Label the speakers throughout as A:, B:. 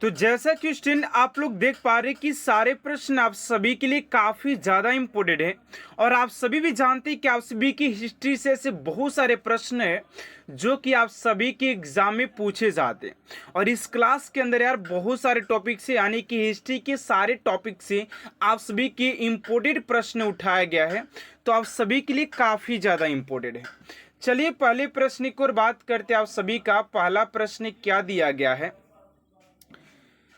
A: तो जैसा कि स्टूडेंट आप लोग देख पा रहे हैं कि सारे प्रश्न आप सभी के लिए काफ़ी ज़्यादा इम्पोर्टेंट है। और आप सभी भी जानते हैं कि आप सभी की हिस्ट्री से ऐसे बहुत सारे प्रश्न हैं जो कि आप सभी के एग्जाम में पूछे जाते हैं। और इस क्लास के अंदर यार बहुत सारे टॉपिक से यानी कि हिस्ट्री के सारे टॉपिक से आप सभी के इम्पोर्टेंट प्रश्न उठाया गया है, तो आप सभी के लिए काफ़ी ज़्यादा इम्पोर्टेंट है। चलिए पहले प्रश्न की ओर बात करते हैं। आप सभी का पहला प्रश्न क्या दिया गया है।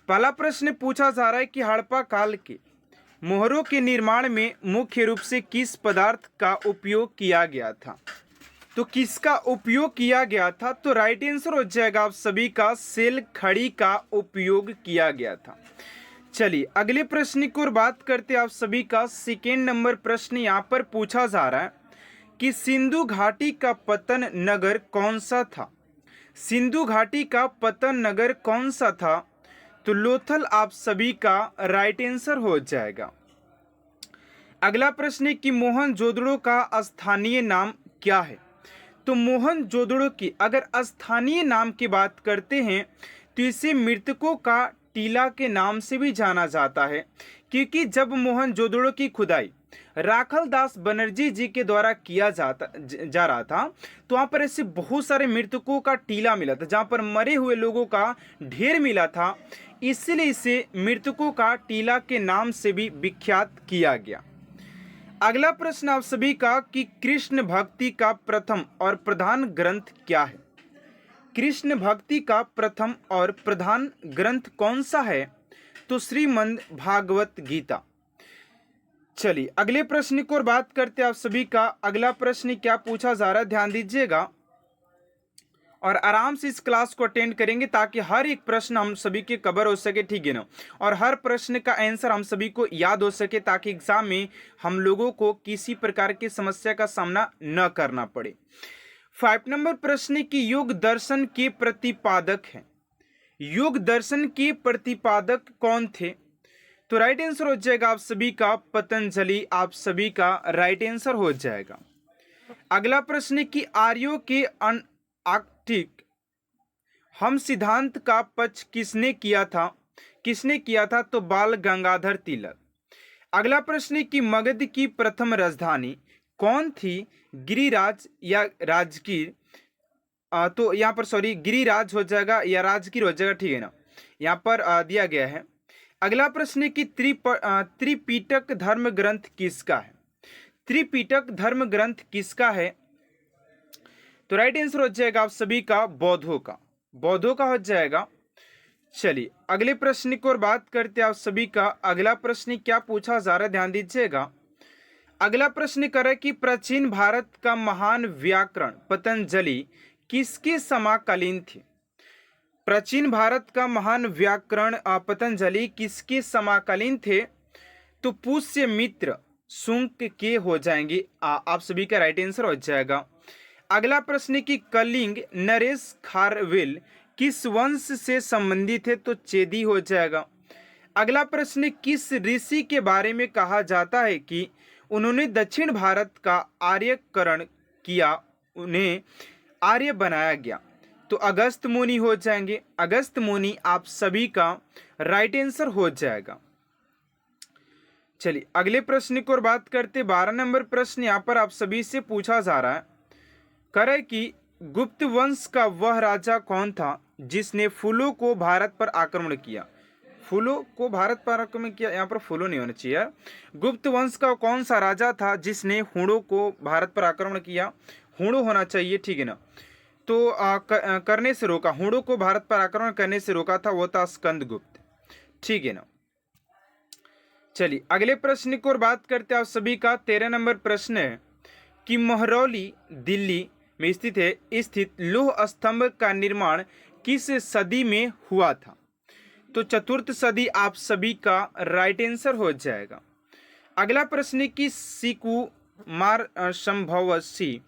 A: पहला प्रश्न पूछा जा रहा है कि हड़प्पा काल के मोहरों के निर्माण में मुख्य रूप से किस पदार्थ का उपयोग किया गया था। तो किसका उपयोग किया गया था, तो राइट आंसर हो जाएगा आप सभी का सेल खड़ी का उपयोग किया गया था। चलिए अगले प्रश्न की ओर बात करते हैं। आप सभी का सेकेंड नंबर प्रश्न यहाँ पर पूछा जा रहा है कि सिंधु घाटी का पतन नगर कौन सा था। सिंधु घाटी का पतन नगर कौन सा था, तो लोथल आप सभी का राइट आंसर हो जाएगा। अगला प्रश्न है कि मोहनजोदड़ो का स्थानीय नाम क्या है। तो मोहनजोदड़ो की अगर स्थानीय नाम की बात करते हैं तो इसे मृतकों का टीला के नाम से भी जाना जाता है, क्योंकि जब मोहनजोदड़ो की खुदाई राखल दास बनर्जी जी के द्वारा किया जा रहा था, तो वहाँ पर ऐसे बहुत सारे मृतकों का टीला मिला था, जहाँ पर मरे हुए लोगों का ढेर मिला था, इसलिए इसे मृतकों का टीला के नाम से भी विख्यात किया गया। अगला प्रश्न आप सभी का कि कृष्ण भक्ति का प्रथम और प्रधान ग्रंथ क्या है। कृष्ण भक्ति का प्रथम और प्रधान ग्रंथ कौन सा है, तो श्रीमद् भागवत गीता। चलिए अगले प्रश्न की ओर बात करते हैं। आप सभी का अगला प्रश्न क्या पूछा जा रहा है, ध्यान दीजिएगा और आराम से इस क्लास को अटेंड करेंगे ताकि हर एक प्रश्न हम सभी के कवर हो सके, ठीक है ना, और हर प्रश्न का आंसर हम सभी को याद हो सके, ताकि एग्जाम में हम लोगों को किसी प्रकार की समस्या का सामना न करना पड़े। 5 नंबर प्रश्न की योग दर्शन के प्रतिपादक हैं। योग दर्शन के प्रतिपादक कौन थे, तो राइट आंसर हो जाएगा आप सभी का पतंजलि, आप सभी का राइट आंसर हो जाएगा। अगला प्रश्न की आर्यों के आर्कटिक हम सिद्धांत का पक्ष किसने किया था, तो बाल गंगाधर तिलक। अगला प्रश्न की मगध की प्रथम राजधानी कौन थी, गिरिराज या राजगीर। तो यहाँ पर सॉरी गिरिराज हो जाएगा या राजगीर हो जाएगा, ठीक है ना, यहाँ पर दिया गया है। अगला प्रश्न की त्रिपिटक धर्म ग्रंथ किसका है। त्रिपिटक धर्म ग्रंथ किसका है, तो राइट आंसर हो जाएगा आप सभी का बौद्धों का हो जाएगा। चलिए अगले प्रश्न की ओर बात करते हैं। आप सभी का अगला प्रश्न क्या पूछा जा रहा है, ध्यान दीजिएगा। अगला प्रश्न कर कि प्राचीन भारत का महान व्याकरण पतंजलि किसके समकालीन थे। प्राचीन भारत का महान व्याकरण पतंजलि किसके समकालीन थे, तो पुष्य मित्र शुंग के हो जाएंगे, आप सभी का राइट आंसर हो जाएगा। अगला प्रश्न की कलिंग नरेश खारवेल किस वंश से संबंधित है, तो चेदी हो जाएगा। अगला प्रश्न किस ऋषि के बारे में कहा जाता है कि उन्होंने दक्षिण भारत का आर्यकरण किया, उन्हें आर्य बनाया गया, तो अगस्त मुनि हो जाएंगे। अगस्त मुनि आप सभी का राइट आंसर हो जाएगा। चलिए अगले प्रश्न की ओर बात करते। 12 नंबर प्रश्न यहाँ पर आप सभी से पूछा जा रहा है, करे कि गुप्त वंश का वह राजा कौन था जिसने फूलों को भारत पर आक्रमण किया। फूलों को भारत पर आक्रमण किया, यहाँ पर फूलों नहीं होना चाहिए। गुप्त वंश का कौन सा राजा था जिसने हूणों को भारत पर आक्रमण किया, हूणों होना चाहिए, ठीक है ना, तो करने से रोका, हूणों को भारत पर आक्रमण करने से रोका था, वो था स्कंदगुप्त, ठीक है ना। चलिए अगले प्रश्न की ओर बात करते हैं। आप सभी का 13 नंबर प्रश्न है कि महरौली दिल्ली में स्थित लौह स्तंभ का निर्माण किस सदी में हुआ था, तो चतुर्थ सदी आप सभी का राइट आंसर हो जाएगा। अगला प्रश्न की सुकुमार संभवसी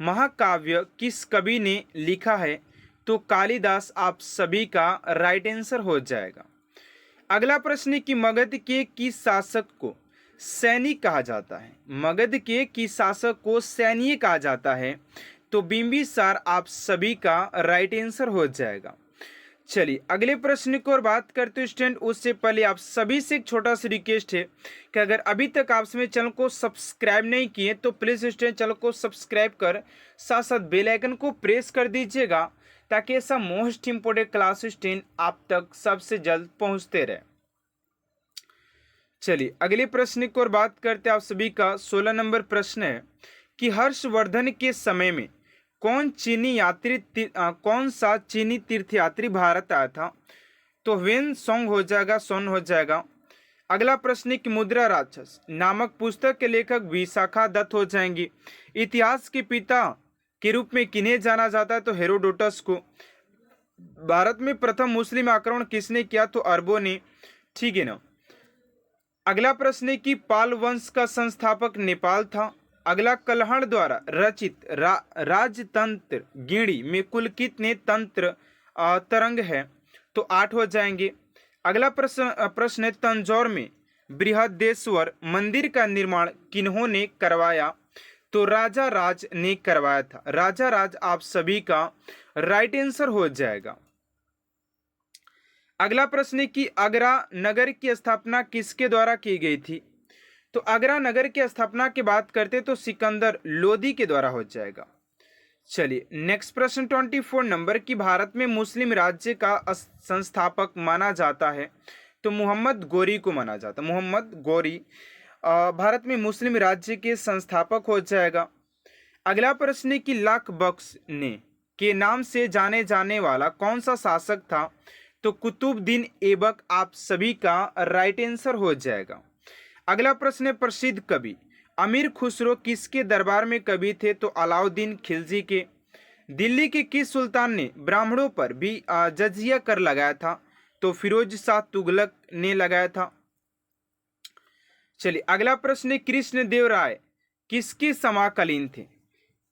A: महाकाव्य किस कवि ने लिखा है, तो कालिदास आप सभी का राइट आंसर हो जाएगा। अगला प्रश्न की मगध के किस शासक को सैनिक कहा जाता है। मगध के किस शासक को सैन्य कहा जाता है, तो बिंबिसार आप सभी का राइट आंसर हो जाएगा। चलिए अगले प्रश्न की ओर बात करते हैं स्टूडेंट। उससे पहले आप सभी से एक छोटा सा रिक्वेस्ट है कि अगर अभी तक आप मेरे चैनल को सब्सक्राइब नहीं किए तो प्लीज़ स्टूडेंट चैनल को सब्सक्राइब कर साथ साथ बेल आइकन को प्रेस कर दीजिएगा, ताकि ऐसा मोस्ट इम्पोर्टेंट क्लास स्टूडेंट आप तक सबसे जल्द पहुंचते रहे। चलिए अगले प्रश्न की ओर बात करते हैं। आप सभी का 16 नंबर प्रश्न है कि हर्षवर्धन के समय में कौन सा चीनी तीर्थयात्री भारत आया था? तो वेन सॉन्ग हो जाएगा, सोन हो जाएगा। अगला प्रश्न है कि मुद्रा राक्षस नामक पुस्तक के लेखक विशाखा दत्त हो जाएंगी। इतिहास के पिता के रूप में किन्हें जाना जाता है? तो हेरोडोटस को। भारत में प्रथम मुस्लिम आक्रमण किसने किया? तो अरबों ने। ठीक है ना। अगला प्रश्न है कि पाल वंश का संस्थापक नेपाल था। अगला कल्हण द्वारा रचित राजतंत्र गिणी में कुल कितने तंत्र तरंग है? तो 8 हो जाएंगे। अगला प्रश्न है तंजौर में बृहदेश्वर मंदिर का निर्माण किन्होंने करवाया? तो राजा राज ने करवाया था। राजा राज आप सभी का राइट आंसर हो जाएगा। अगला प्रश्न है कि आगरा नगर की स्थापना किसके द्वारा की गई थी? तो आगरा नगर की स्थापना की बात करते तो सिकंदर लोदी के द्वारा हो जाएगा। चलिए नेक्स्ट प्रश्न 24 नंबर की भारत में मुस्लिम राज्य का संस्थापक माना जाता है? तो मोहम्मद गोरी को माना जाता है। मोहम्मद गोरी भारत में मुस्लिम राज्य के संस्थापक हो जाएगा। अगला प्रश्न है कि लाख बख्श ने के नाम से जाने जाने वाला कौन सा शासक था? तो कुतुबुद्दीन ऐबक आप सभी का राइट आंसर हो जाएगा। अगला प्रश्न है प्रसिद्ध कवि अमीर खुसरो किसके दरबार में कवि थे? तो अलाउद्दीन खिलजी के। दिल्ली के किस सुल्तान ने ब्राह्मणों पर भी जजिया कर लगाया था? तो फिरोज शाह तुगलक ने लगाया था। चलिए अगला प्रश्न है कृष्णदेव राय किसके समकालीन थे?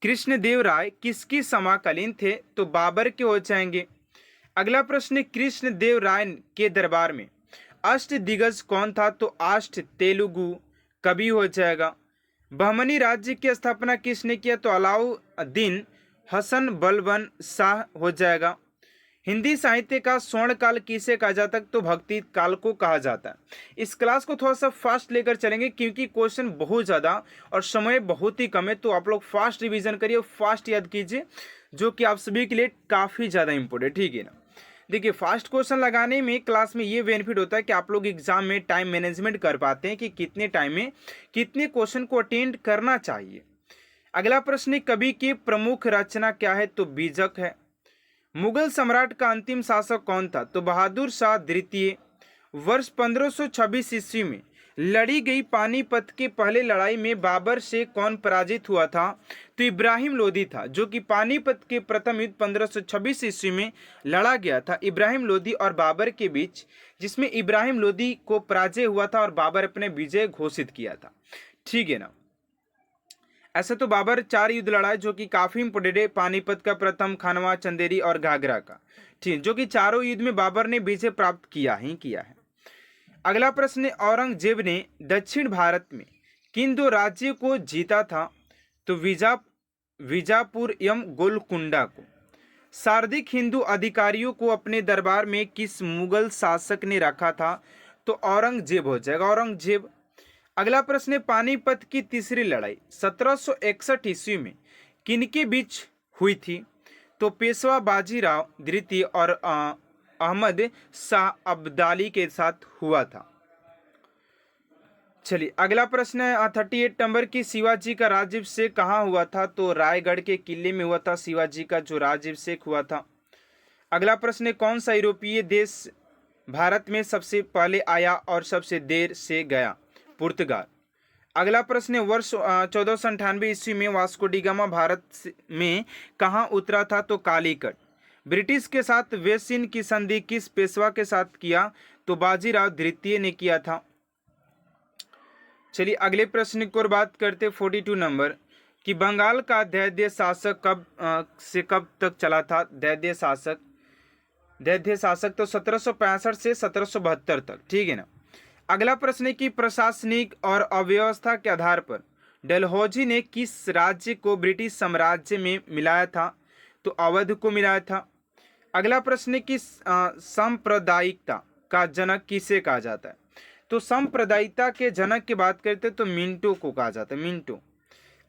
A: कृष्णदेव राय किसके समकालीन थे? तो बाबर के हो जाएंगे। अगला प्रश्न है कृष्णदेव राय के दरबार में अष्टदिग्गज कौन था? तो अष्ट तेलुगु कवि हो जाएगा। बहमनी राज्य की स्थापना किसने किया? तो अलाउद्दीन हसन बलबन शाह हो जाएगा। हिंदी साहित्य का स्वर्ण काल किसे कहा जाता है? तो भक्ति काल को कहा जाता है। इस क्लास को थोड़ा सा फास्ट लेकर चलेंगे क्योंकि क्वेश्चन बहुत ज़्यादा और समय बहुत ही कम है, तो आप लोग फास्ट रिवीजन करिए, फास्ट याद कीजिए, जो कि आप सभी के लिए काफ़ी ज़्यादा इंपॉर्टेंट। ठीक है ना। देखिए फास्ट क्वेश्चन लगाने में क्लास में ये बेनिफिट होता है कि आप लोग एग्जाम में टाइम मैनेजमेंट कर पाते हैं कि कितने टाइम में कितने क्वेश्चन को अटेंड करना चाहिए। अगला प्रश्न है कवि की प्रमुख रचना क्या है? तो बीजक है। मुगल सम्राट का अंतिम शासक कौन था? तो बहादुर शाह द्वितीय। वर्ष 1526 ईस्वी में लड़ी गई पानीपत के पहले लड़ाई में बाबर से कौन पराजित हुआ था? तो इब्राहिम लोदी था, जो कि पानीपत के प्रथम युद्ध 1526 ईस्वी में लड़ा गया था इब्राहिम लोदी और बाबर के बीच, जिसमें इब्राहिम लोदी को पराजय हुआ था और बाबर अपने विजय घोषित किया था। ठीक है ना। ऐसा तो बाबर 4 युद्ध लड़ा जो कि काफी इंपोर्टेंट है, पानीपत का, प्रथम, खानवा, चंदेरी और घाघरा का। ठीक, जो कि चारों युद्ध में बाबर ने विजय प्राप्त किया है। अगला प्रश्न, औरंगजेब ने दक्षिण भारत में किन 2 राज्यों को जीता था? तो विजापुर एवं गोलकुंडा को। सर्वाधिक हिंदू अधिकारियों को अपने दरबार में किस मुगल शासक ने रखा था? तो औरंगजेब हो जाएगा, औरंगजेब। अगला प्रश्न है पानीपत की तीसरी लड़ाई 1761 ईस्वी में किनके बीच हुई थी? तो पेशवा बाजीराव द्वितीय और अहमद शाह अब्दाली के साथ हुआ था। चलिए अगला प्रश्न है 38 नंबर की शिवाजी का राज्याभिषेक कहाँ हुआ था? तो रायगढ़ के किले में हुआ था शिवाजी का जो राज्याभिषेक हुआ था। अगला प्रश्न है कौन सा यूरोपीय देश भारत में सबसे पहले आया और सबसे देर से गया? पुर्तगाल। अगला प्रश्न है वर्ष 1498 ईस्वी में वास्को डी गामा भारत में कहाँ उतरा था? तो कालीकट। ब्रिटिश के साथ वेसिन की संधि किस पेशवा के साथ किया? तो बाजीराव द्वितीय ने किया था। चलिए अगले प्रश्न की ओर बात करते 42 नंबर कि बंगाल का दैध्य शासक कब से कब तक चला था? दैध्य शासक तो 1765 से 1772 तक। ठीक है ना। अगला प्रश्न है कि प्रशासनिक और अव्यवस्था के आधार पर डलहौजी ने किस राज्य को ब्रिटिश साम्राज्य में मिलाया था? तो अवध को मिलाया था। अगला प्रश्न है कि सांप्रदायिकता का जनक किसे कहा जाता है? तो सांप्रदायिकता के जनक की बात करते हैं तो मिंटो को कहा जाता है, मिंटो।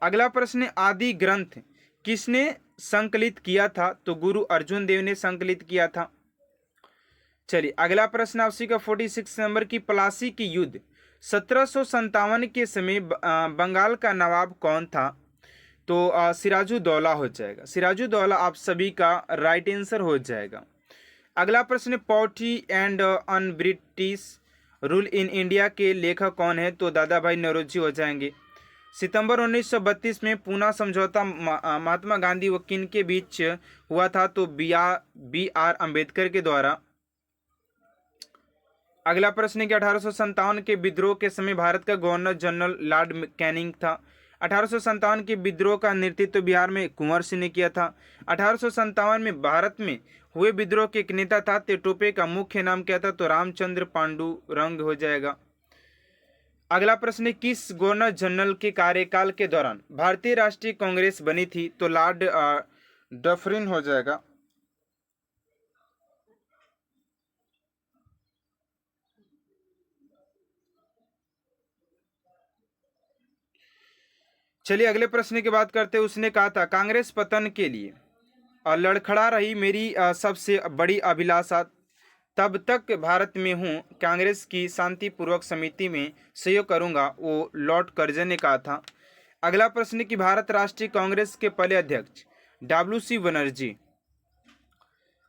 A: अगला प्रश्न है आदि ग्रंथ किसने संकलित किया था? तो गुरु अर्जुन देव ने संकलित किया था। चलिए अगला प्रश्न आपसी का 46 नंबर की प्लासी की युद्ध 1757 के समय बंगाल का नवाब कौन था? तो सिराजुद्दौला हो जाएगा, सिराजुद्दौला आप सभी का राइट आंसर हो जाएगा। अगला प्रश्न poverty and un British rule in India के लेखक कौन है? तो दादा भाई नौरोजी हो जाएंगे। सितंबर 1932 में पूना समझौता महात्मा गांधी व किन के बीच हुआ था? तो बी आर अंबेडकर के द्वारा। अगला प्रश्न है कि 1857 के विद्रोह के समय भारत का गवर्नर जनरल लॉर्ड कैनिंग था। 1857 के विद्रोह का नेतृत्व बिहार में कुंवर सिंह ने किया था। 1857 में भारत में हुए विद्रोह के एक नेता था। टोपे का मुख्य नाम क्या था? तो रामचंद्र पांडुरंग हो जाएगा। अगला प्रश्न है किस गवर्नर जनरल के कार्यकाल के दौरान भारतीय राष्ट्रीय कांग्रेस बनी थी? तो लॉर्ड डफरिन हो जाएगा। चलिए अगले प्रश्न की बात करते हैं। उसने कहा था कांग्रेस पतन के लिए लड़खड़ा रही मेरी सबसे बड़ी अभिलाषा, तब तक भारत में हूँ कांग्रेस की शांतिपूर्वक समिति में सहयोग करूंगा, वो लॉर्ड कर्जन ने कहा था। अगला प्रश्न कि भारत राष्ट्रीय कांग्रेस के पहले अध्यक्ष डब्ल्यू.सी. बनर्जी।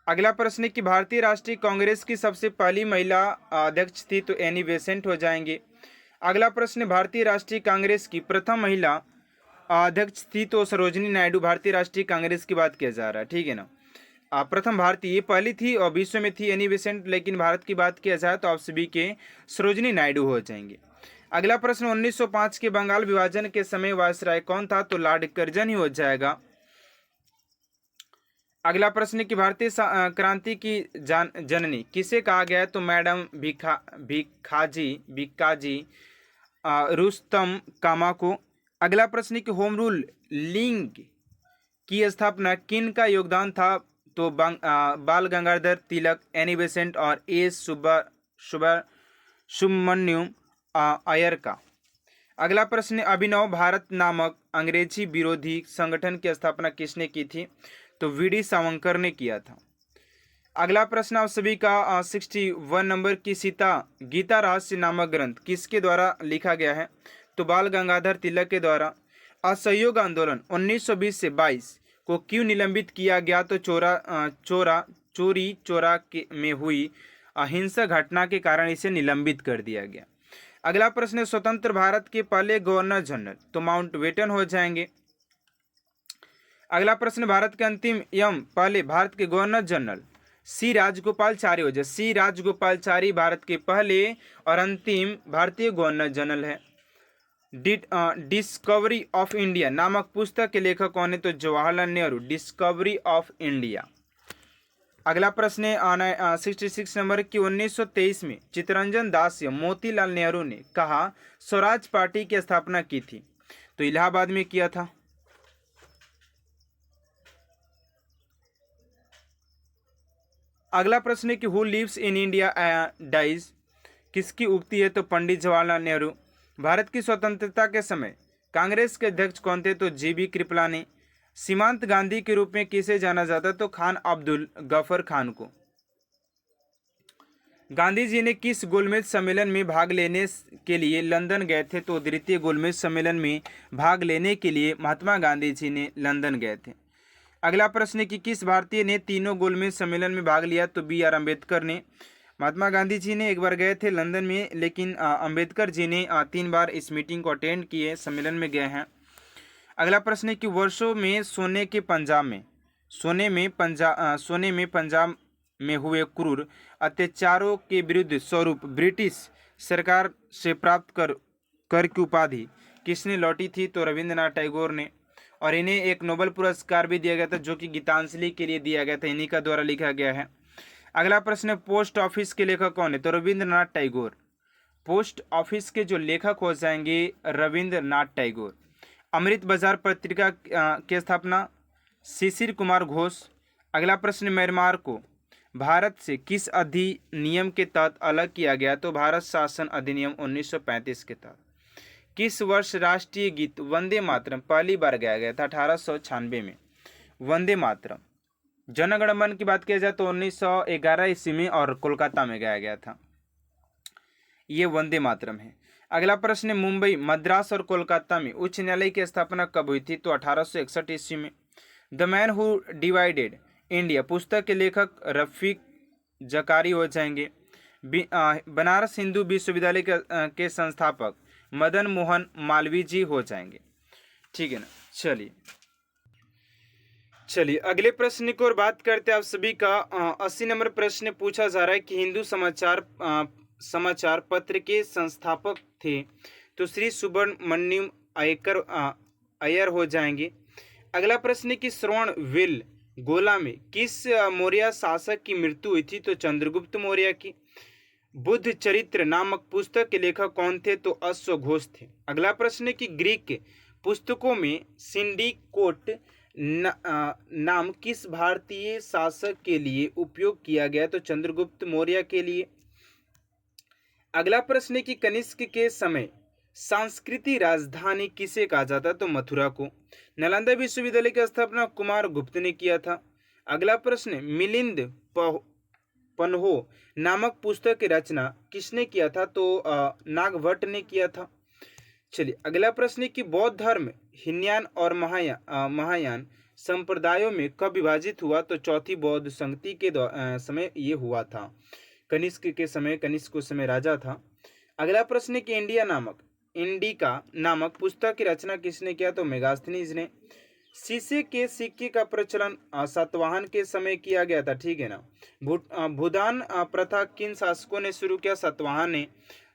A: अगला प्रश्न है कि भारतीय राष्ट्रीय कांग्रेस की सबसे पहली महिला अध्यक्ष थी? तो एनी बेसेंट हो जाएंगे। अगला प्रश्न भारतीय राष्ट्रीय कांग्रेस की प्रथम महिला अध्यक्ष थी? तो सरोजिनी नायडू। भारतीय राष्ट्रीय कांग्रेस की बात किया जा रहा है, ठीक है ना। प्रथम भारतीय, ये पहली थी और विश्व में थी एनी बेसेंट, लेकिन भारत की बात किया जाए तो आप सभी के सरोजिनी नायडू हो जाएंगे। अगला प्रश्न 1905 के बंगाल विभाजन के समय वायसराय कौन था? तो लॉर्ड कर्जन ही हो जाएगा। अगला प्रश्न कि भारतीय क्रांति की जननी किसे कहा गया है? तो मैडम भिक्काजी रुस्तम कामा को। अगला प्रश्न कि होम रूल लीग की स्थापना किन का योगदान था? तो बाल गंगाधर तिलक, एनी बेसेंट और ए सुब्रमण्यम अय्यर का। अगला प्रश्न अभिनव भारत नामक अंग्रेजी विरोधी संगठन की स्थापना किसने की थी? तो वी.डी. सावरकर ने किया था। अगला प्रश्न आप सभी का 61 नंबर की सीता गीता रहस्य नामक ग्रंथ किसके द्वारा लिखा गया है? तो बाल गंगाधर तिलक के द्वारा। असहयोग आंदोलन 1920 से 22 को क्यों निलंबित किया गया? तो चोरी में हुई अहिंसक घटना के कारण इसे निलंबित कर दिया गया। अगला प्रश्न स्वतंत्र भारत के पहले गवर्नर जनरल? तो माउंटबेटन हो जाएंगे। अगला प्रश्न भारत के अंतिम एवं पहले भारत के गवर्नर जनरल? सी राजगोपालचारी हो जाए। सी राजगोपालचारी भारत के पहले और अंतिम भारतीय गवर्नर जनरल है। डिस्कवरी ऑफ इंडिया नामक पुस्तक के लेखक कौन है? तो Jawaharlal Nehru, discovery of India. अगला प्रश्न है 66 नंबर की 1923 में चित्तरंजन दास या मोतीलाल नेहरू ने कहा स्वराज पार्टी की स्थापना की थी? तो इलाहाबाद में किया था। अगला प्रश्न है कि who lives in India dies किसकी उक्ति है? तो पंडित जवाहरलाल नेहरू। भारत की स्वतंत्रता के समय कांग्रेस के अध्यक्ष कौन थे? तो जी.बी. कृपलानी। सीमांत गांधी के रूप में किसे जाना जाता? तो खान अब्दुल गफर खान को। गांधी जी ने किस गोलमेज सम्मेलन में भाग लेने के लिए लंदन गए थे? तो द्वितीय गोलमेज सम्मेलन में भाग लेने के लिए महात्मा गांधी जी ने लंदन गए थे। अगला प्रश्न है कि किस भारतीय ने तीनों गोलमेज सम्मेलन में भाग लिया? तो बी.आर. अम्बेडकर ने। महात्मा गांधी जी ने एक बार गए थे लंदन में, लेकिन अम्बेडकर जी ने 3 बार इस मीटिंग को अटेंड किए, सम्मेलन में गए हैं। अगला प्रश्न है कि वर्षों में सोने में पंजाब में हुए क्रूर अत्याचारों के विरुद्ध स्वरूप ब्रिटिश सरकार से प्राप्त कर की उपाधि किसने लौटी थी? तो रविंद्रनाथ टैगोर ने। और इन्हें एक नोबेल पुरस्कार भी दिया गया था, जो कि गीतांजलि के लिए दिया गया था, इन्हीं का द्वारा लिखा गया है। अगला प्रश्न है पोस्ट ऑफिस के लेखक कौन है? तो रविंद्रनाथ टैगोर। पोस्ट ऑफिस के जो लेखक हो जाएंगे रविंद्रनाथ टैगोर। अमृत बाजार पत्रिका की स्थापना शिशिर कुमार घोष। अगला प्रश्न, म्यांमार को भारत से किस अधिनियम के तहत अलग किया गया? तो भारत शासन अधिनियम 1935 के तहत। किस वर्ष राष्ट्रीय गीत वंदे मातरम पहली बार गाया गया था? 1896 में। वंदे मातरम जन गण मन की बात किया जाए तो 1911 ईस्वी में और कोलकाता में गाया गया था। ये वंदे मातरम है। अगला प्रश्न, मुंबई, मद्रास और कोलकाता में उच्च न्यायालय की स्थापना कब हुई थी? तो 1861 ईस्वी में। The man who divided India पुस्तक के लेखक रफीक जकारी हो जाएंगे। बनारस हिंदू विश्वविद्यालय के संस्थापक मदन मोहन मालवीय जी हो जाएंगे। ठीक है ना। चलिए अगले प्रश्न की ओर बात करते हैं। आप सभी का 80 नंबर प्रश्न पूछा जा रहा है कि हिंदू समाचार पत्र के संस्थापक थे? तो श्री सुब्रमण्यम अय्यर हो जाएंगे। अगला प्रश्न कि श्रवण विल गोला में किस मौर्य शासक की मृत्यु हुई थी? तो चंद्रगुप्त मौर्य की। बुद्ध चरित्र नामक पुस्तक के लेखक कौन थे? तो अश्वघोष थे। अगला प्रश्न कि ग्रीक के पुस्तकों में सिंडिकोट नाम किस भारतीय शासक के लिए उपयोग किया गया? तो चंद्रगुप्त मौर्य के लिए। अगला प्रश्न है कि कनिष्क के समय सांस्कृतिक राजधानी किसे कहा जाता? तो मथुरा को। नालंदा विश्वविद्यालय की स्थापना कुमार गुप्त ने किया था। अगला प्रश्न, मिलिंद पन्हो नामक पुस्तक की रचना किसने किया था? तो नागभट्ट ने किया था। चलिए अगला प्रश्न है कि बौद्ध धर्म हीनयान और महायान संप्रदायों में कब विभाजित हुआ? तो चौथी बौद्ध संगति के समय ये हुआ था। कनिष्क के समय, कनिष्क उस समय राजा था। अगला प्रश्न है कि इंडिका नामक पुस्तक की रचना किसने किया? तो मेगास्थनीज ने। शीशे के सिक्के का प्रचलन सातवाहन के समय किया गया था। ठीक है ना। भूदान प्रथा किन शासकों ने शुरू किया? सातवाहन ने।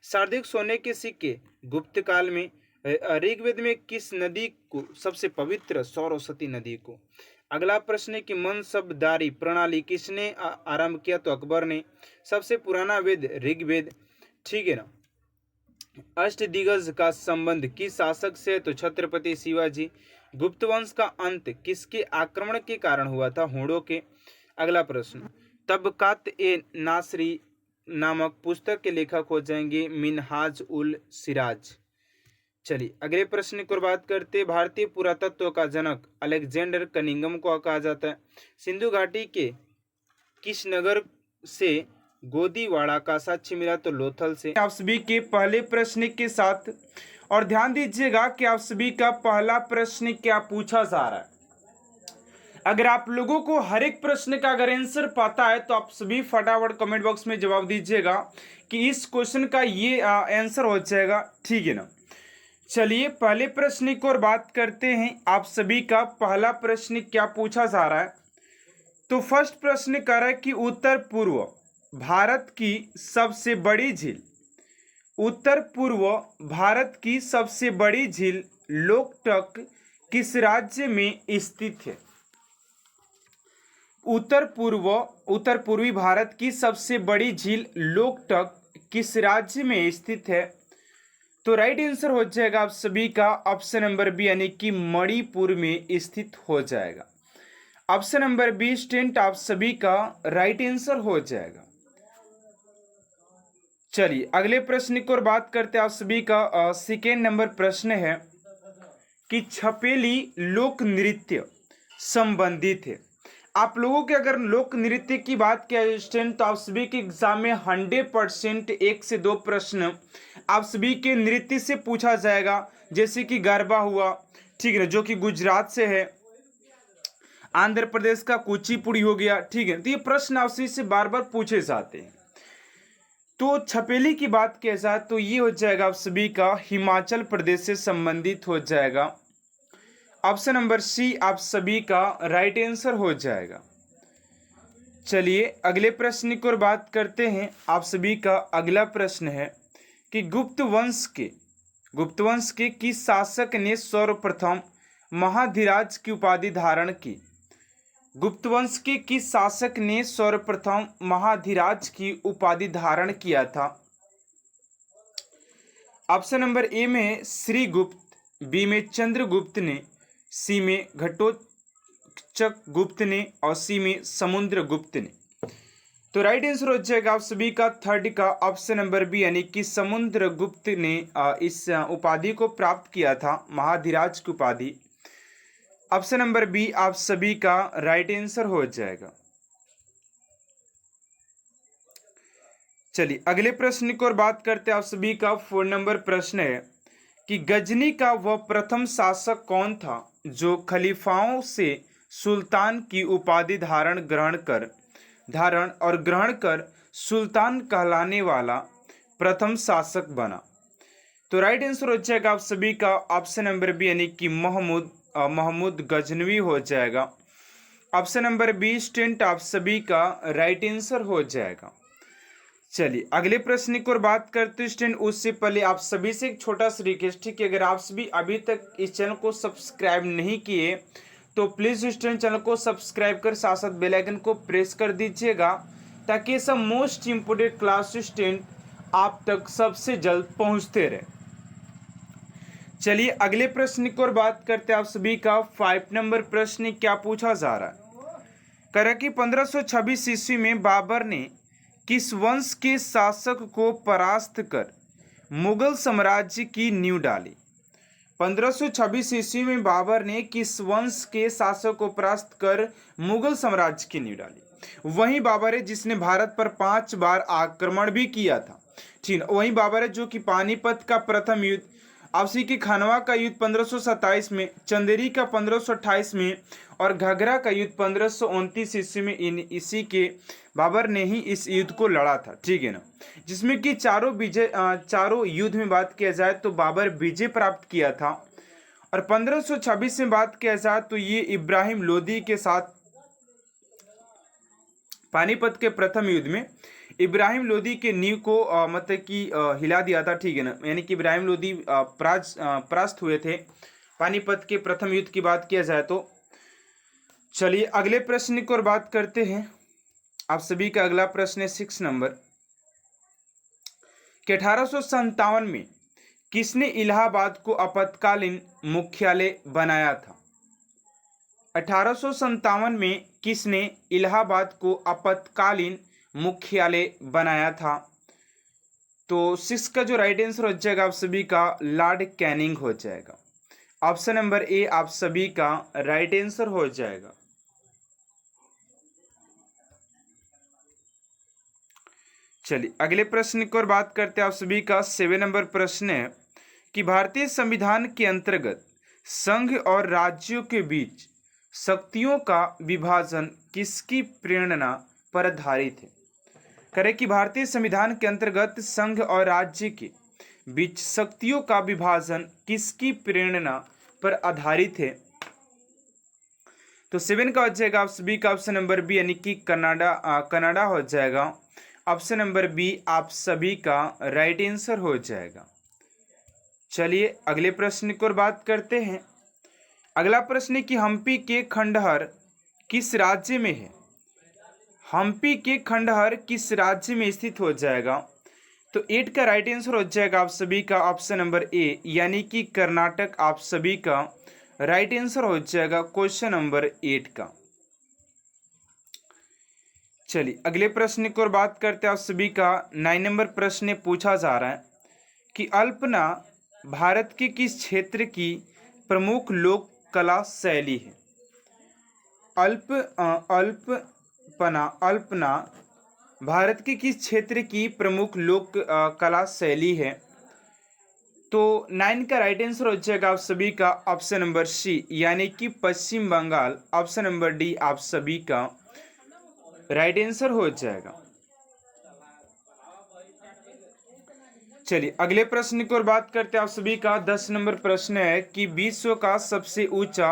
A: सर्वाधिक सोने के सिक्के गुप्त काल में। ऋग्वेद में किस नदी को सबसे पवित्र? सरस्वती नदी को। अगला प्रश्न है कि मनसबदारी प्रणाली किसने आरंभ किया? तो अकबर ने। सबसे पुराना वेद ऋग्वेद। ठीक है ना। अष्टदिग्गज का संबंध किस शासक से? तो छत्रपति शिवाजी। गुप्त वंश का अंत किसके आक्रमण के कारण हुआ था? हूणों के। अगला प्रश्न, तबकात ए नासरी नामक पुस्तक के लेखक हो जाएंगे मिनहाज उल सिराज। चलिए अगले प्रश्न की बात करते हैं। भारतीय पुरातत्व का जनक अलेक्जेंडर कनिंघम को कहा जाता है। सिंधु घाटी के किस नगर से गोदीवाड़ा का साक्ष्य मिला? तो लोथल से। आप सभी के पहले प्रश्न के साथ और ध्यान दीजिएगा कि आप सभी का पहला प्रश्न क्या पूछा जा रहा है। अगर आप लोगों को हर एक प्रश्न का अगर आंसर पता है तो आप सभी फटाफट कमेंट बॉक्स में जवाब दीजिएगा कि इस क्वेश्चन का ये आंसर हो जाएगा। ठीक है ना। चलिए पहले प्रश्न की ओर बात करते हैं। आप सभी का पहला प्रश्न क्या पूछा जा रहा है? तो फर्स्ट प्रश्न कह रहा है कि उत्तर पूर्व भारत की सबसे बड़ी झील, उत्तर पूर्व भारत की सबसे बड़ी झील लोकटक किस राज्य में स्थित है? उत्तर पूर्वी भारत की सबसे बड़ी झील लोकटक किस राज्य में स्थित है? तो राइट आंसर हो जाएगा आप सभी का ऑप्शन नंबर बी, यानी कि मणिपुर में स्थित हो जाएगा। ऑप्शन नंबर बी स्टूडेंट आप सभी का राइट आंसर हो जाएगा। चलिए अगले प्रश्न की ओर बात करते हैं। आप सभी का सेकेंड नंबर प्रश्न है कि छपेली लोक नृत्य संबंधित है। आप लोगों के अगर लोक नृत्य की बात किया स्टूडेंट तो आप सभी के एग्जाम में 100% 1 से 2 प्रश्न आप सभी के नृत्य से पूछा जाएगा। जैसे कि गरबा हुआ, ठीक है, जो कि गुजरात से है। आंध्र प्रदेश का कुचिपुड़ी हो गया। ठीक है, तो ये प्रश्न आपसे से बार बार पूछे जाते हैं। तो छपेली की बात किया जाए तो ये हो जाएगा आप सभी का हिमाचल प्रदेश से संबंधित हो जाएगा। ऑप्शन नंबर सी आप सभी का राइट आंसर हो जाएगा। चलिए अगले प्रश्न की ओर बात करते हैं। आप सभी का अगला प्रश्न है कि गुप्त वंश के किस शासक ने सर्वप्रथम महाधिराज की उपाधि धारण की? गुप्त वंश के किस शासक ने सर्वप्रथम महाधिराज की उपाधि धारण किया था? ऑप्शन नंबर ए में श्रीगुप्त, बी में चंद्रगुप्त ने, सी में गुप्त ने और सी में समुद्रगुप्त ने। तो राइट आंसर हो जाएगा आप सभी का थर्ड का ऑप्शन नंबर बी, यानी कि समुद्रगुप्त ने इस उपाधि को प्राप्त किया था, महाधिराज की उपाधि। ऑप्शन नंबर बी आप सभी का राइट आंसर हो जाएगा। चलिए अगले प्रश्न की ओर बात करते हैं। आप सभी का 4 नंबर प्रश्न है कि गजनी का वह प्रथम शासक कौन था जो खलीफाओं से सुल्तान की उपाधि धारण और ग्रहण कर सुल्तान कहलाने वाला प्रथम शासक बना। तो राइट आंसर हो जाएगा आप सभी का ऑप्शन नंबर बी, यानी कि महमूद गजनवी हो जाएगा। ऑप्शन नंबर बी स्टूडेंट आप सभी का राइट आंसर हो जाएगा। चलिए अगले प्रश्न की ओर बात करते हैं स्टूडेंट। उससे पहले आप सभी से एक छोटा सा रिक्वेस्ट है कि अगर आप सभी अभी तक इस चैनल को सब्सक्राइब नहीं किए तो प्लीज़ स्टूडेंट चैनल को सब्सक्राइब कर साथ साथ बेल आइकन को प्रेस कर दीजिएगा, ताकि ये सब मोस्ट इम्पोर्टेंट क्लास स्टूडेंट आप तक सबसे जल्द पहुंचते रहे। चलिए अगले प्रश्न की ओर बात करते हैं। आप सभी का 5 नंबर प्रश्न क्या पूछा जा रहा है। कह रहा कि 1526 ईस्वी में बाबर ने किस वंश के शासक को परास्त कर मुगल साम्राज्य की नींव डाली। 1526 ईस्वी में बाबर ने किस वंश के शासक को परास्त कर मुगल साम्राज्य की नींव डाली। वही बाबर है जिसने भारत पर 5 बार आक्रमण भी किया था। ठीक, वही बाबर है जो कि पानीपत का प्रथम युद्ध, आपसी की खानवा का युद्ध 1527 में, चंदेरी का 1528 में और घाघरा का युद्ध 1529 ईस्वी में इसी के बाबर ने ही इस युद्ध को लड़ा था। ठीक है ना, जिसमें कि चारों युद्ध में बात किया जाए तो बाबर विजय प्राप्त किया था। और 1526 में बात किया जाए तो ये इब्राहिम लोदी के साथ पानीपत के प्रथम युद्ध में इब्राहिम लोदी के नींव को मतलब कि हिला दिया था। ठीक है ना, यानी कि इब्राहिम लोदी परास्त हुए थे पानीपत के प्रथम युद्ध की बात किया जाए तो। चलिए अगले प्रश्न की ओर बात करते हैं। आप सभी का अगला प्रश्न है 6 नंबर कि 1857 में किसने इलाहाबाद को आपातकालीन मुख्यालय बनाया था। 1857 में किसने इलाहाबाद को आपातकालीन मुख्यालय बनाया था। तो 6 का जो राइट आंसर हो जाएगा आप सभी का लॉर्ड कैनिंग हो जाएगा। ऑप्शन नंबर ए आप सभी का राइट आंसर हो जाएगा। चलिए अगले प्रश्न की ओर बात करते हैं। आप सभी का 7 नंबर प्रश्न है कि भारतीय संविधान के अंतर्गत संघ और राज्यों के बीच शक्तियों का विभाजन किसकी प्रेरणा पर आधारित है। करें कि भारतीय संविधान के अंतर्गत संघ और राज्य के बीच शक्तियों का विभाजन किसकी प्रेरणा पर आधारित है। तो 7 का हो जाएगा आप सभी का ऑप्शन नंबर बी, यानी कि कनाडा हो जाएगा। ऑप्शन नंबर बी आप सभी का राइट आंसर हो जाएगा। चलिए अगले प्रश्न की ओर बात करते हैं। अगला प्रश्न है कि हम्पी के खंडहर किस राज्य में है। हम्पी के खंडहर किस राज्य में स्थित हो जाएगा। तो 8 का राइट आंसर हो जाएगा आप सभी का ऑप्शन नंबर ए, यानी कि कर्नाटक आप सभी का राइट आंसर हो जाएगा क्वेश्चन नंबर 8 का। चलिए अगले प्रश्न की ओर बात करते हैं। आप सभी का 9 नंबर प्रश्न पूछा जा रहा है कि अल्पना भारत के किस क्षेत्र की प्रमुख लोक कला शैली है। अल्पना भारत के किस क्षेत्र की प्रमुख लोक कला शैली है। तो 9 का राइट आंसर हो जाएगा आप सभी का ऑप्शन नंबर सी, यानी कि पश्चिम बंगाल। ऑप्शन नंबर डी आप सभी का राइट आंसर हो जाएगा। चलिए अगले प्रश्न की ओर बात करते हैं। आप सभी का 10 नंबर प्रश्न है कि विश्व का सबसे ऊंचा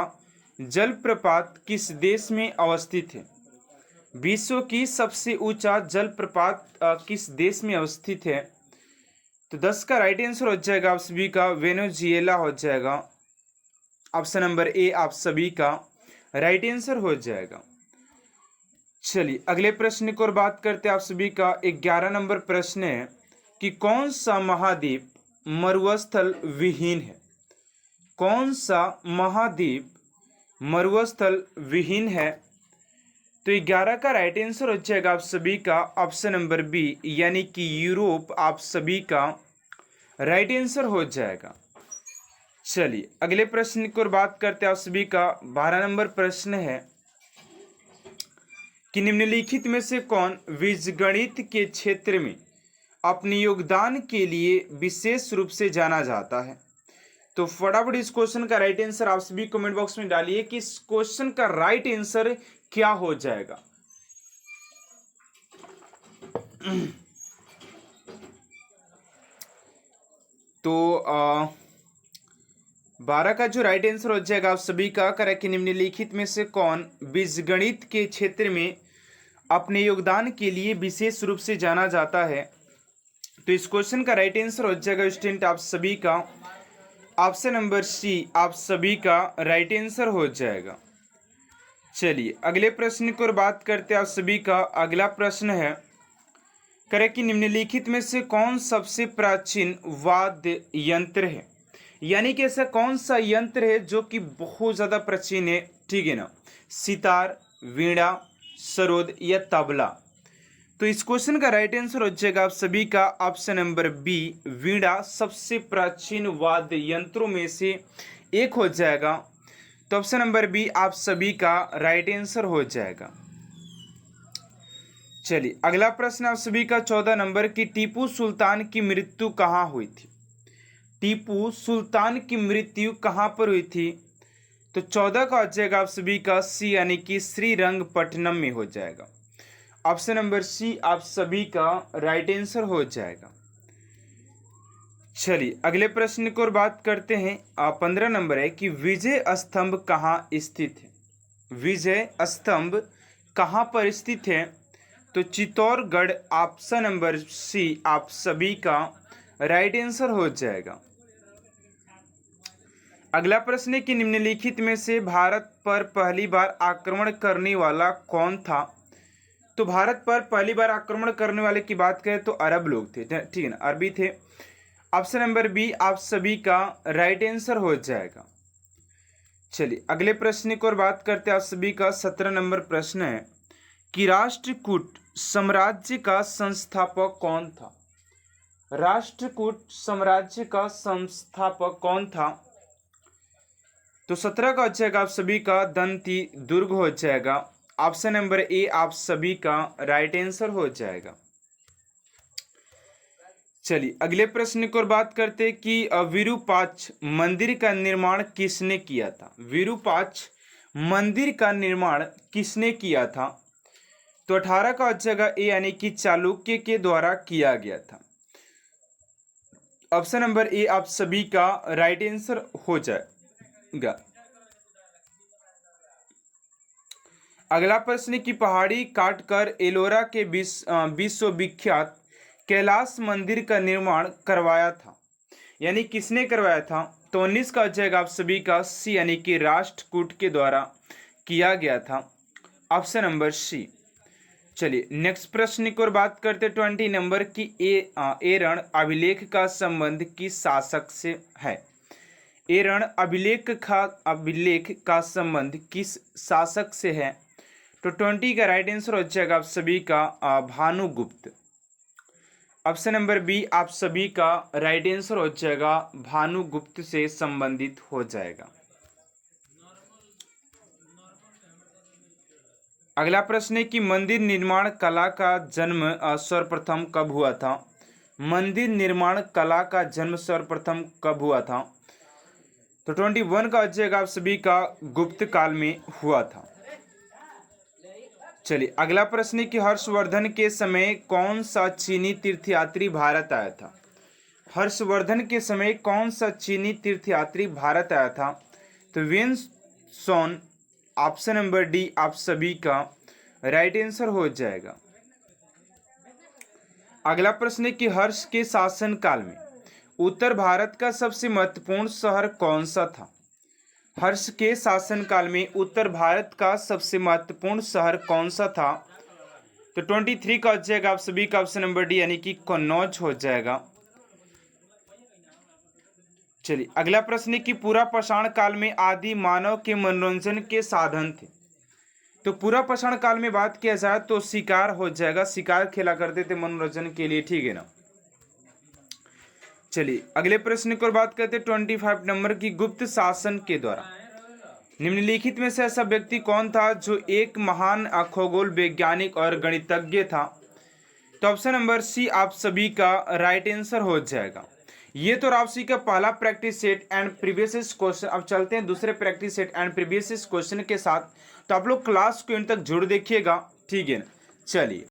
A: जलप्रपात किस देश में अवस्थित है। विश्व की सबसे ऊंचा जलप्रपात किस देश में अवस्थित है। तो 10 का राइट आंसर हो जाएगा आप सभी का वेनेजुएला हो जाएगा। ऑप्शन नंबर ए आप सभी का राइट आंसर हो जाएगा। चलिए अगले प्रश्न की ओर बात करते हैं। आप सभी का 11 नंबर प्रश्न है कि कौन सा महाद्वीप मरुस्थल विहीन है। कौन सा महाद्वीप मरुस्थल विहीन है। तो 11 का राइट आंसर हो जाएगा आप सभी का ऑप्शन नंबर बी, यानी कि यूरोप आप सभी का राइट आंसर हो जाएगा। चलिए अगले प्रश्न की ओर बात करते हैं। आप सभी का 12 नंबर प्रश्न है कि निम्नलिखित में से कौन बीजगणित के क्षेत्र में अपने योगदान के लिए विशेष रूप से जाना जाता है। तो फटाफट इस क्वेश्चन का राइट आंसर आप सभी कमेंट बॉक्स में डालिए कि इस क्वेश्चन का राइट आंसर क्या हो जाएगा। तो 12 का जो राइट आंसर हो जाएगा आप सभी का करेक्ट, निम्नलिखित में से कौन बीजगणित के क्षेत्र में अपने योगदान के लिए विशेष रूप से जाना जाता है। तो इस क्वेश्चन का राइट आंसर हो जाएगा स्टूडेंट आप सभी का ऑप्शन नंबर सी आप सभी का राइट आंसर हो जाएगा। चलिए अगले प्रश्न की ओर बात करते हैं। आप सभी का अगला प्रश्न है करेक्ट कि निम्नलिखित में से कौन सबसे प्राचीन वाद्य यंत्र है, यानी कि ऐसा कौन सा यंत्र है जो कि बहुत ज्यादा प्राचीन है, ठीक है ना। सितार, वीणा, सरोद या तबला। तो इस क्वेश्चन का राइट आंसर हो जाएगा आप सभी का ऑप्शन नंबर बी, वीणा सबसे प्राचीन वाद्य यंत्रों में से एक हो जाएगा। तो ऑप्शन नंबर बी आप सभी का राइट आंसर हो जाएगा। चलिए अगला प्रश्न आप सभी का 14 नंबर की टीपू सुल्तान की मृत्यु कहाँ हुई थी। टीपू सुल्तान की मृत्यु कहाँ पर हुई थी। तो 14 का हो जाएगा आप सभी का सी, यानी कि श्रीरंगपट्टनम में हो जाएगा। ऑप्शन नंबर सी आप सभी का राइट आंसर हो जाएगा। चलिए अगले प्रश्न की ओर बात करते हैं। 15 नंबर है कि विजय स्तंभ कहाँ स्थित है। विजय स्तंभ कहाँ पर स्थित है। तो चित्तौड़गढ़ ऑप्शन नंबर सी आप सभी का राइट आंसर हो जाएगा। अगला प्रश्न है कि निम्नलिखित में से भारत पर पहली बार आक्रमण करने वाला कौन था। तो भारत पर पहली बार आक्रमण करने वाले की बात करें तो अरब लोग थे, ठीक है ना, अरबी थे। ऑप्शन नंबर बी आप सभी का राइट आंसर हो जाएगा। चलिए अगले प्रश्न की ओर बात करते हैं। आप सभी का 17 नंबर प्रश्न है कि राष्ट्रकूट साम्राज्य का संस्थापक कौन था। राष्ट्रकूट साम्राज्य का संस्थापक कौन था। तो 17 का हो जाएगा आप सभी का दंती दुर्ग हो जाएगा। ऑप्शन नंबर ए आप सभी का राइट आंसर हो जाएगा। चलिए अगले प्रश्न की ओर बात करते हैं कि विरूपाक्ष मंदिर का निर्माण किसने किया था। विरूपाक्ष मंदिर का निर्माण किसने किया था। तो 18 का हो जाएगा ए, यानी कि चालुक्य के द्वारा किया गया था। ऑप्शन नंबर ए आप सभी का राइट आंसर हो जाएगा। अगला प्रश्न की पहाड़ी काटकर एलोरा के विश्वविख्यात कैलाश मंदिर का निर्माण करवाया था, यानी किसने करवाया था। तो 19 का हो जाएगा आप सभी का सी, यानी कि राष्ट्रकूट के द्वारा किया गया था। Option number C. चलिए नेक्स्ट प्रश्न की ओर बात करते 20 नंबर की एरण अभिलेख का संबंध किस शासक से है। एरण अभिलेख का संबंध किस शासक से है। तो 20 का राइट आंसर हो जाएगा आप सभी का भानुगुप्त। ऑप्शन नंबर बी आप सभी का राइट आंसर हो जाएगा, भानुगुप्त से संबंधित हो जाएगा। अगला प्रश्न है कि मंदिर निर्माण कला का जन्म सर्वप्रथम कब हुआ था। मंदिर निर्माण कला का जन्म सर्वप्रथम कब हुआ था। तो 21 का हो जाएगा आप सभी का गुप्त काल में हुआ था। चलिए अगला प्रश्न है कि हर्षवर्धन के समय कौन सा चीनी तीर्थयात्री भारत आया था। हर्षवर्धन के समय कौन सा चीनी तीर्थयात्री भारत आया था। तो वेन सोन ऑप्शन नंबर डी आप सभी का राइट आंसर हो जाएगा। अगला प्रश्न है कि हर्ष के शासन काल में उत्तर भारत का सबसे महत्वपूर्ण शहर कौन सा था। हर्ष के शासन काल में उत्तर भारत का सबसे महत्वपूर्ण शहर कौन सा था। तो 23 का हो जाएगा आप सभी का ऑप्शन नंबर डी, यानी कि कन्नौज हो जाएगा। चलिए अगला प्रश्न है कि पूरा पाषाण काल में आदि मानव के मनोरंजन के साधन थे। तो पूरा पाषाण काल में बात किया जाए तो शिकार हो जाएगा, शिकार खेला करते थे मनोरंजन के लिए, ठीक है ना। चलिए अगले प्रश्न की ओर बात करते हैं 25 नंबर की, गुप्त शासन के द्वारा निम्नलिखित में से ऐसा व्यक्ति कौन था जो एक महान खगोल वैज्ञानिक और गणितज्ञ था। तो ऑप्शन नंबर सी आप सभी का राइट आंसर हो जाएगा। ये तो राशि का पहला practice set and previous question. अब चलते हैं दूसरे practice set and previous question के साथ। तो आप लोग क्लास को इन तक जुड़ देखिएगा, ठीक है ना। चलिए